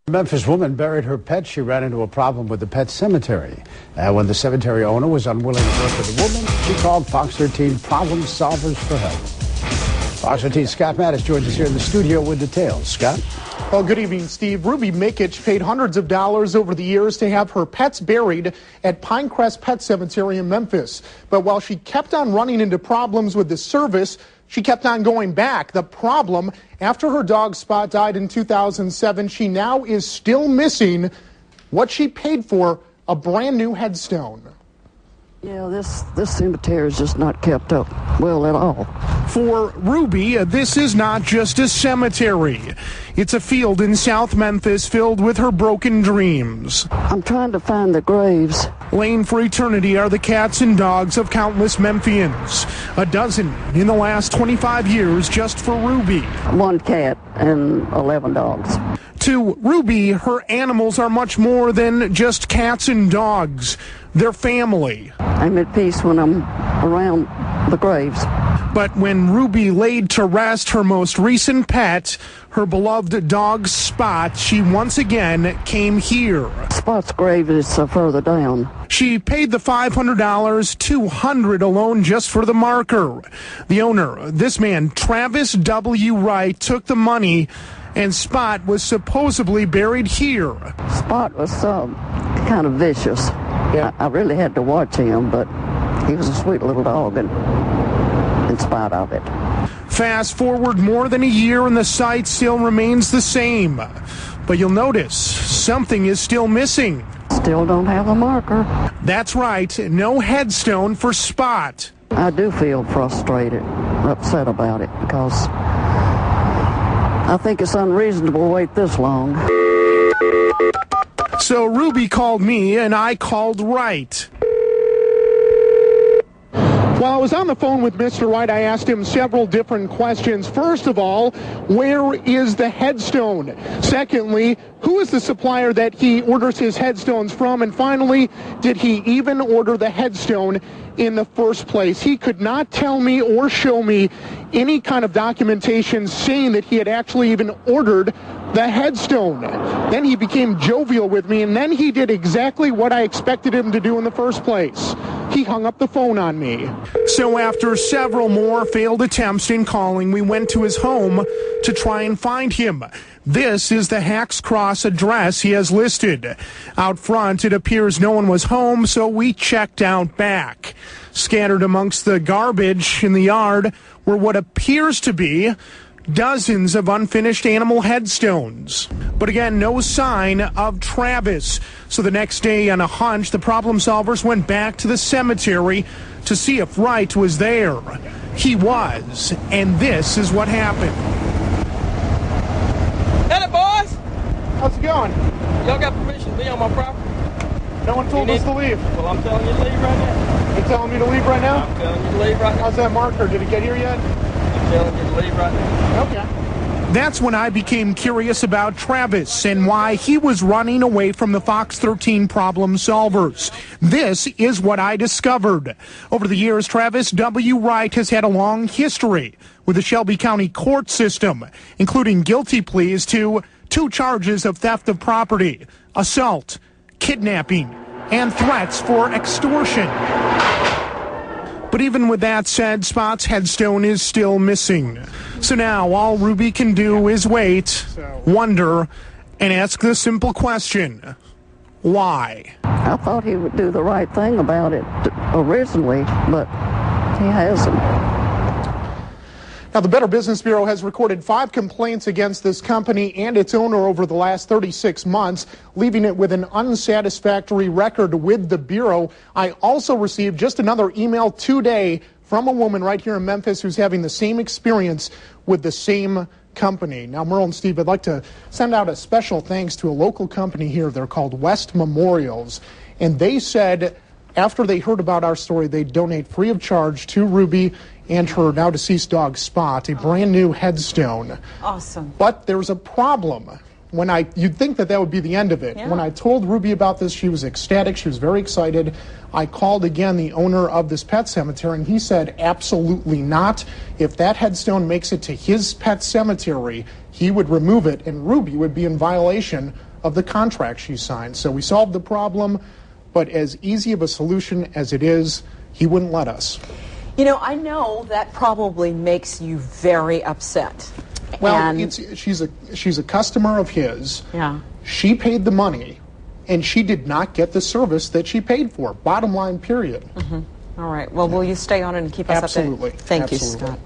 A Memphis woman buried her pet. She ran into a problem with the pet cemetery. When the cemetery owner was unwilling to work with the woman, she called Fox 13 Problem Solvers for help. Fox 13 Scott Mattis joins us here in the studio with details. Scott? Well, good evening, Steve. Ruby Mikic paid hundreds of dollars over the years to have her pets buried at Pinecrest Pet Cemetery in Memphis. But while she kept on running into problems with the service, she kept on going back. The problem, after her dog Spot died in 2007, she now is still missing what she paid for, a brand new headstone. Yeah, this cemetery is just not kept up well at all. For Ruby, this is not just a cemetery. It's a field in South Memphis filled with her broken dreams. I'm trying to find the graves. Laying for eternity are the cats and dogs of countless Memphians. A dozen in the last 25 years just for Ruby. 1 cat and 11 dogs. To Ruby, her animals are much more than just cats and dogs. They're family. I'm at peace when I'm around the graves. But when Ruby laid to rest her most recent pet, her beloved dog Spot, she once again came here. Spot's grave is further down. She paid the $500, $200 alone just for the marker. The owner, this man, Travis W. Wright, took the money, and Spot was supposedly buried here. Spot was kind of vicious. Yeah. I really had to watch him, but he was a sweet little dog, and in spite of it. Fast forward more than a year and the site still remains the same. But you'll notice something is still missing. Still don't have a marker. That's right, no headstone for Spot. I do feel frustrated, upset about it, because I think it's unreasonable to wait this long. So Ruby called me and I called Wright. While I was on the phone with Mr. Wright, I asked him several different questions. First of all, where is the headstone? Secondly, who is the supplier that he orders his headstones from? And finally, did he even order the headstone in the first place? He could not tell me or show me any kind of documentation saying that he had actually even ordered the headstone. Then he became jovial with me, and then he did exactly what I expected him to do in the first place. He hung up the phone on me. So after several more failed attempts in calling, we went to his home to try and find him. This is the Hacks Cross address he has listed. Out front, it appears no one was home, so we checked out back. Scattered amongst the garbage in the yard were what appears to be dozens of unfinished animal headstones. But again, no sign of Travis. So the next day, on a hunch, the problem solvers went back to the cemetery to see if Wright was there. He was, and this is what happened. Hello, boys. How's it going? Y'all got permission to be on my property? No one told us to leave. Well, I'm telling you to leave right now. You're telling me to leave right now? I'm telling you to leave right now. How's that marker? Did it get here yet? I'm telling you to leave right now. Okay. That's when I became curious about Travis and why he was running away from the Fox 13 problem solvers. This is what I discovered. Over the years, Travis W. Wright has had a long history with the Shelby County court system, including guilty pleas to 2 charges of theft of property, assault, kidnapping, and threats for extortion. But even with that said, Spot's headstone is still missing. So now all Ruby can do is wait, wonder, and ask the simple question, why? I thought he would do the right thing about it originally, but he hasn't. Now, the Better Business Bureau has recorded 5 complaints against this company and its owner over the last 36 months, leaving it with an unsatisfactory record with the Bureau. I also received just another email today from a woman right here in Memphis who's having the same experience with the same company. Now, Merle and Steve, I'd like to send out a special thanks to a local company here. They're called West Memorials, and they said after they heard about our story, they'd donate free of charge to Ruby and her now deceased dog Spot a brand new headstone. Awesome. But there's a problem. You'd think that would be the end of it. Yeah. When I told Ruby about this, she was ecstatic. She was very excited. I called again the owner of this pet cemetery, and he said absolutely not. If that headstone makes it to his pet cemetery, he would remove it, and Ruby would be in violation of the contract she signed. So we solved the problem, but as easy of a solution as it is, he wouldn't let us. You know, I know that probably makes you very upset. Well, And she's a customer of his. yeah. She paid the money, and she did not get the service that she paid for. Bottom line, period. All right. Well, will you stay on and keep us updated? Absolutely. Thank you, Absolutely. Scott.